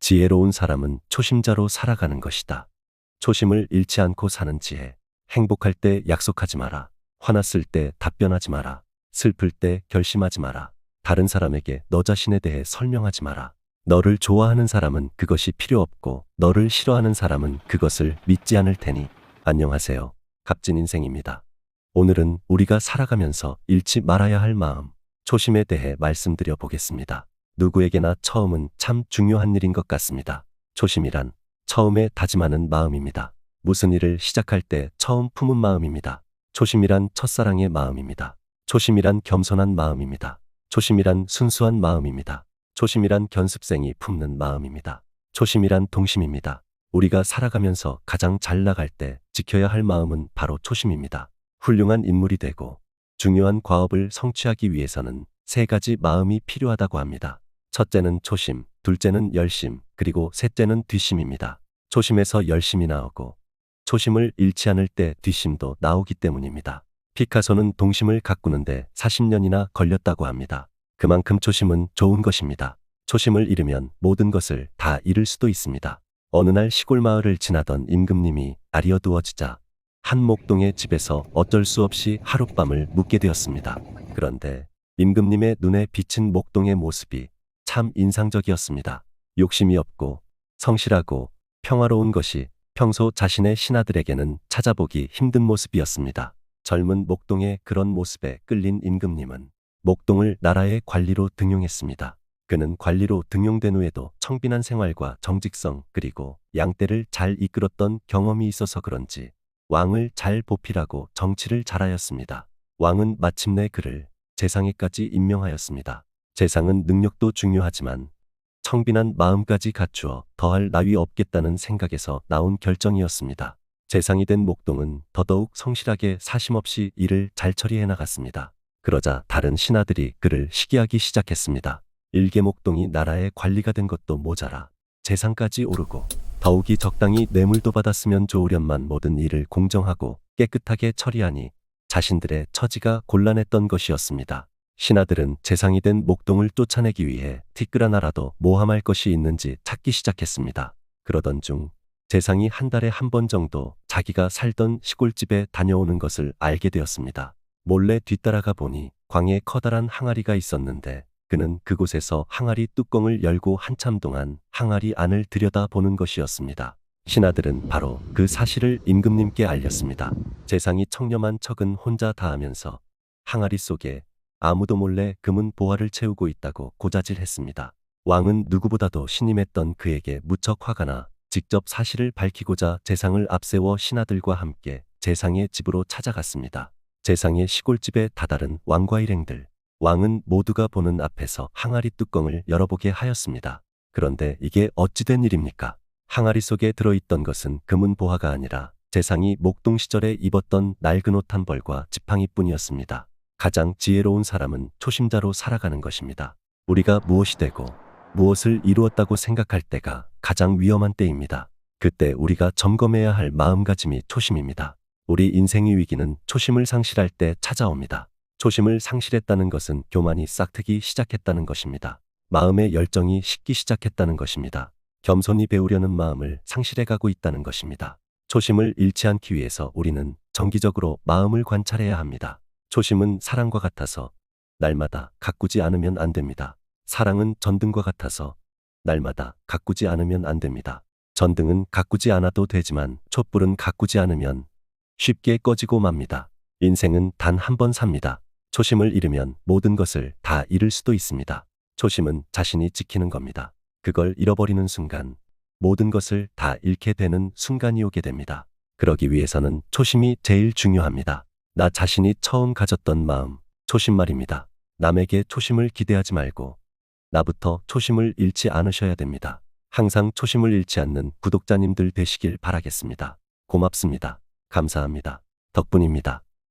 지혜로운 사람은 초심자로 살아가는 것이다. 초심을 잃지 않고 사는 지혜. 행복할 때 약속하지 마라. 화났을 때 답변하지 마라. 슬플 때 결심하지 마라. 다른 사람에게 너 자신에 대해 설명하지 마라. 너를 좋아하는 사람은 그것이 필요 없고 너를 싫어하는 사람은 그것을 믿지 않을 테니. 안녕하세요. 값진 인생입니다. 오늘은 우리가 살아가면서 잃지 말아야 할 마음, 초심에 대해 말씀드려 보겠습니다. 누구에게나 처음은 참 중요한 일인 것 같습니다. 초심이란 처음에 다짐하는 마음입니다. 무슨 일을 시작할 때 처음 품은 마음입니다. 초심이란 첫사랑의 마음입니다. 초심이란 겸손한 마음입니다. 초심이란 순수한 마음입니다. 초심이란 견습생이 품는 마음입니다. 초심이란 동심입니다. 우리가 살아가면서 가장 잘 나갈 때 지켜야 할 마음은 바로 초심입니다. 훌륭한 인물이 되고 중요한 과업을 성취하기 위해서는 세 가지 마음이 필요하다고 합니다. 첫째는 초심, 둘째는 열심, 그리고 셋째는 뒷심입니다. 초심에서 열심이 나오고 초심을 잃지 않을 때 뒷심도 나오기 때문입니다. 피카소는 동심을 가꾸는데 40년이나 걸렸다고 합니다. 그만큼 초심은 좋은 것입니다. 초심을 잃으면 모든 것을 다 잃을 수도 있습니다. 어느 날 시골 마을을 지나던 임금님이 날이 어두워지자 한 목동의 집에서 어쩔 수 없이 하룻밤을 묵게 되었습니다. 그런데 임금님의 눈에 비친 목동의 모습이 참 인상적이었습니다. 욕심이 없고 성실하고 평화로운 것이 평소 자신의 신하들에게는 찾아보기 힘든 모습이었습니다. 젊은 목동의 그런 모습에 끌린 임금님은 목동을 나라의 관리로 등용했습니다. 그는 관리로 등용된 후에도 청빈한 생활과 정직성 그리고 양떼를 잘 이끌었던 경험이 있어서 그런지 왕을 잘 보필하고 정치를 잘하였습니다. 왕은 마침내 그를 재상에까지 임명하였습니다. 재상은 능력도 중요하지만 청빈한 마음까지 갖추어 더할 나위 없겠다는 생각에서 나온 결정이었습니다. 재상이 된 목동은 더더욱 성실하게 사심없이 일을 잘 처리해 나갔습니다. 그러자 다른 신하들이 그를 시기하기 시작했습니다. 일개 목동이 나라의 관리가 된 것도 모자라 재상까지 오르고 더욱이 적당히 뇌물도 받았으면 좋으련만 모든 일을 공정하고 깨끗하게 처리하니 자신들의 처지가 곤란했던 것이었습니다. 신하들은 재상이 된 목동을 쫓아내기 위해 티끌 하나라도 모함할 것이 있는지 찾기 시작했습니다. 그러던 중 재상이 한 달에 한 번 정도 자기가 살던 시골집에 다녀오는 것을 알게 되었습니다. 몰래 뒤따라가 보니 광에 커다란 항아리가 있었는데 그는 그곳에서 항아리 뚜껑을 열고 한참 동안 항아리 안을 들여다보는 것이었습니다. 신하들은 바로 그 사실을 임금님께 알렸습니다. 재상이 청렴한 척은 혼자 다하면서 항아리 속에 아무도 몰래 금은 보화를 채우고 있다고 고자질했습니다. 왕은 누구보다도 신임했던 그에게 무척 화가 나 직접 사실을 밝히고자 재상을 앞세워 신하들과 함께 재상의 집으로 찾아갔습니다. 재상의 시골집에 다다른 왕과 일행들, 왕은 모두가 보는 앞에서 항아리 뚜껑을 열어보게 하였습니다. 그런데 이게 어찌 된 일입니까? 항아리 속에 들어있던 것은 금은 보화가 아니라 재상이 목동 시절에 입었던 낡은 옷 한 벌과 지팡이뿐이었습니다. 가장 지혜로운 사람은 초심자로 살아가는 것입니다. 우리가 무엇이 되고 무엇을 이루었다고 생각할 때가 가장 위험한 때입니다. 그때 우리가 점검해야 할 마음가짐이 초심입니다. 우리 인생의 위기는 초심을 상실할 때 찾아옵니다. 초심을 상실했다는 것은 교만이 싹트기 시작했다는 것입니다. 마음의 열정이 식기 시작했다는 것입니다. 겸손히 배우려는 마음을 상실해가고 있다는 것입니다. 초심을 잃지 않기 위해서 우리는 정기적으로 마음을 관찰해야 합니다. 초심은 사랑과 같아서 날마다 가꾸지 않으면 안 됩니다. 사랑은 전등과 같아서 날마다 가꾸지 않으면 안 됩니다. 전등은 가꾸지 않아도 되지만 촛불은 가꾸지 않으면 쉽게 꺼지고 맙니다. 인생은 단 한 번 삽니다. 초심을 잃으면 모든 것을 다 잃을 수도 있습니다. 초심은 자신이 지키는 겁니다. 그걸 잃어버리는 순간 모든 것을 다 잃게 되는 순간이 오게 됩니다. 그러기 위해서는 초심이 제일 중요합니다. 나 자신이 처음 가졌던 마음, 초심 말입니다. 남에게 초심을 기대하지 말고 나부터 초심을 잃지 않으셔야 됩니다. 항상 초심을 잃지 않는 구독자님들 되시길 바라겠습니다. 고맙습니다. 감사합니다. 덕분입니다.